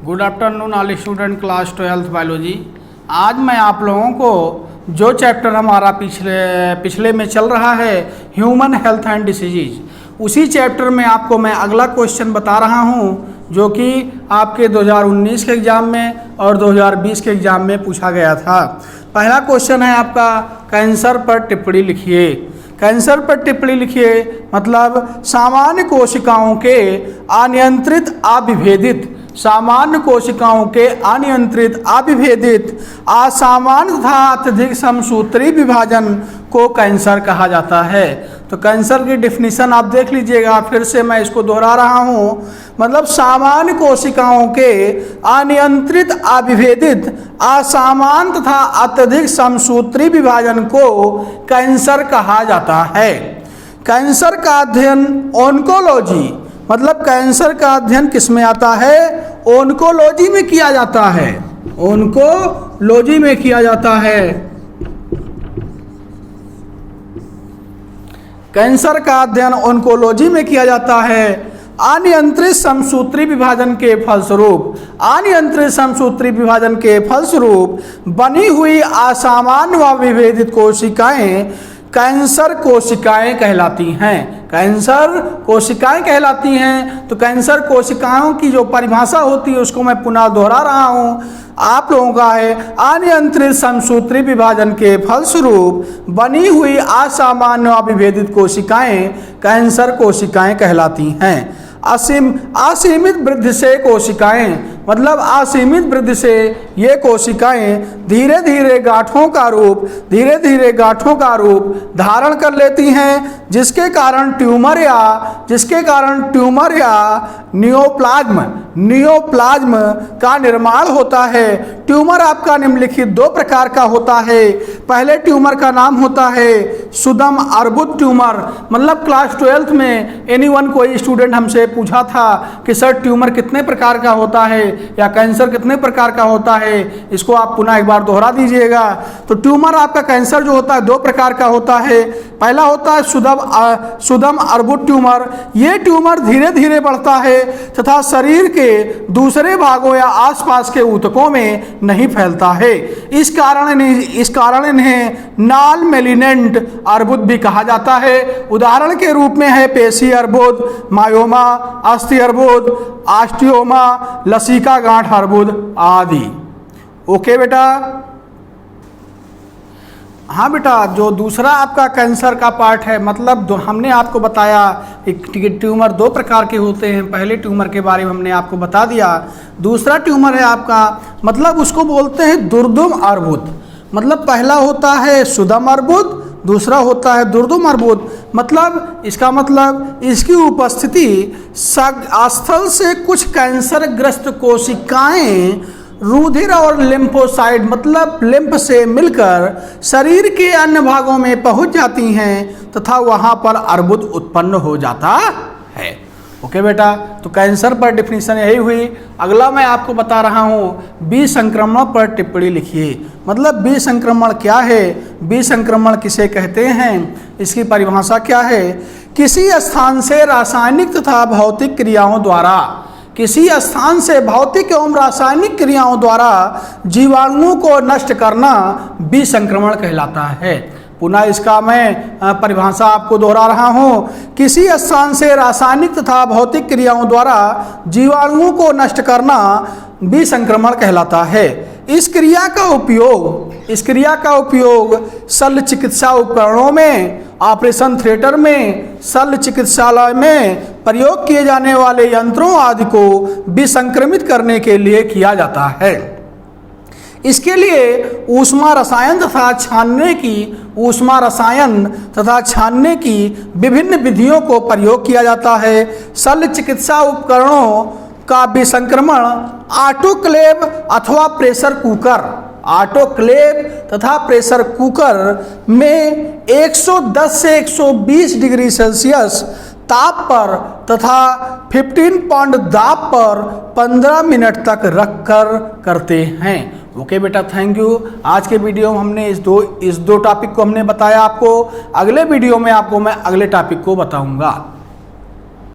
Good afternoon all student class 12th biology. आज मैं आप लोगों को जो चैप्टर हमारा पिछले में चल रहा है ह्यूमन हेल्थ एंड डिसीज़, उसी चैप्टर में आपको मैं अगला क्वेश्चन बता रहा हूं जो कि आपके 2019 के एग्ज़ाम में और 2020 के एग्ज़ाम में पूछा गया था। पहला क्वेश्चन है आपका, कैंसर पर टिप्पणी लिखिए। कैंसर पर टिप्पणी लिखिए मतलब सामान्य कोशिकाओं के अनियंत्रित अविभेदित, सामान्य कोशिकाओं के अनियंत्रित अविभेदित असामान्य तथा अत्यधिक समसूत्री विभाजन को कैंसर कहा जाता है। तो कैंसर की डिफिनीशन आप देख लीजिएगा, फिर से मैं इसको दोहरा रहा हूँ। मतलब सामान्य कोशिकाओं के अनियंत्रित अविभेदित असामान्य तथा अत्यधिक समसूत्री विभाजन को कैंसर कहा जाता है। कैंसर का अध्ययन ऑन्कोलॉजी, मतलब कैंसर का अध्ययन किस में आता है? ऑन्कोलॉजी में किया जाता है। ऑन्कोलॉजी में किया जाता है। कैंसर का अध्ययन ऑन्कोलॉजी में किया जाता है। अनियंत्रित समसूत्री विभाजन के फलस्वरूप, अनियंत्रित समसूत्री विभाजन के फलस्वरूप बनी हुई असामान्य व विभेदित कोशिकाएं कैंसर कोशिकाएं कहलाती हैं। कैंसर कोशिकाएं कहलाती हैं। तो कैंसर कोशिकाओं की जो परिभाषा होती है उसको मैं पुनः दोहरा रहा हूं आप लोगों का है, अनियंत्रित समसूत्री विभाजन के फलस्वरूप बनी हुई असामान्य अविभेदित कोशिकाएं कैंसर कोशिकाएं कहलाती हैं। असीमित वृद्धि से कोशिकाएं, मतलब असीमित वृद्धि से ये कोशिकाएं धीरे धीरे गांठों का रूप धारण कर लेती हैं, जिसके कारण ट्यूमर या नियोप्लाज्म का निर्माण होता है। ट्यूमर आपका निम्नलिखित दो प्रकार का होता है। पहले ट्यूमर का नाम होता है सुदम अर्बुद ट्यूमर। मतलब क्लास 12th में एनीवन कोई स्टूडेंट हमसे पूछा था कि सर ट्यूमर कितने प्रकार का होता है या कैंसर कितने प्रकार का होता है, इसको आप पुनः एक बार दोहरा दीजिएगा। तो ट्यूमर आपका कैंसर जो होता है दो प्रकार का होता है। पहला होता है सुदम अर्बुद ट्यूमर। ये ट्यूमर धीरे धीरे बढ़ता है तथा शरीर के दूसरे भागों या आसपास के ऊतकों में नहीं फैलता है। इस कारण इन्हें नॉन मेलिनेंट अर्बुद भी कहा जाता है। उदाहरण के रूप में है पेशी अर्बुद, मायोमा, अस्थि अर्बुद, ऑस्टियोमा, लसिका गांठ अर्बुद आदि। ओके बेटा? हाँ बेटा, जो दूसरा आपका कैंसर का पार्ट है, मतलब हमने आपको बताया कि ट्यूमर दो प्रकार के होते हैं। पहले ट्यूमर के बारे में हमने आपको बता दिया। दूसरा ट्यूमर है आपका, मतलब उसको बोलते हैं दुर्दुम अर्बुद। मतलब पहला होता है सुदम अर्बुद, दूसरा होता है दुर्दुम अर्बुद। मतलब इसका मतलब इसकी उपस्थिति स्थल से कुछ कैंसरग्रस्त कोशिकाएं रुधिर और लिम्फोसाइट, मतलब लिम्फ से मिलकर शरीर के अन्य भागों में पहुंच जाती हैं तथा वहां पर अर्बुद उत्पन्न हो जाता है। ओके बेटा? तो कैंसर पर डिफिनीशन यही हुई। अगला मैं आपको बता रहा हूं बी संक्रमण पर टिप्पणी लिखिए। मतलब बी संक्रमण क्या है? बी संक्रमण किसे कहते हैं? इसकी परिभाषा क्या है? किसी स्थान से रासायनिक तथा भौतिक क्रियाओं द्वारा, किसी स्थान से भौतिक एवं रासायनिक क्रियाओं द्वारा जीवाणुओं को नष्ट करना बी संक्रमण कहलाता है। पुनः इसका मैं परिभाषा आपको दोहरा रहा हूं। किसी स्थान से रासायनिक तथा भौतिक क्रियाओं द्वारा जीवाणुओं को नष्ट करना बी संक्रमण कहलाता है। इस क्रिया का उपयोग शल्य चिकित्सा उपकरणों में, ऑपरेशन थिएटर में, शल्य चिकित्सालय में प्रयोग किए जाने वाले यंत्रों आदि को विसंक्रमित करने के लिए किया जाता है। इसके लिए ऊष्मा रसायन तथा छानने की विभिन्न विधियों को प्रयोग किया जाता है। शल्य चिकित्सा उपकरणों का विसंक्रमण ऑटोक्लेव अथवा प्रेशर कुकर, ऑटोक्लेव तथा प्रेशर कुकर में 110 से 120 डिग्री सेल्सियस ताप पर तथा 15 पाउंड दाब पर 15 मिनट तक रखकर करते हैं। ओके बेटा, थैंक यू। आज के वीडियो में हमने इस दो टॉपिक को हमने बताया आपको। अगले वीडियो में आपको मैं अगले टॉपिक को बताऊंगा।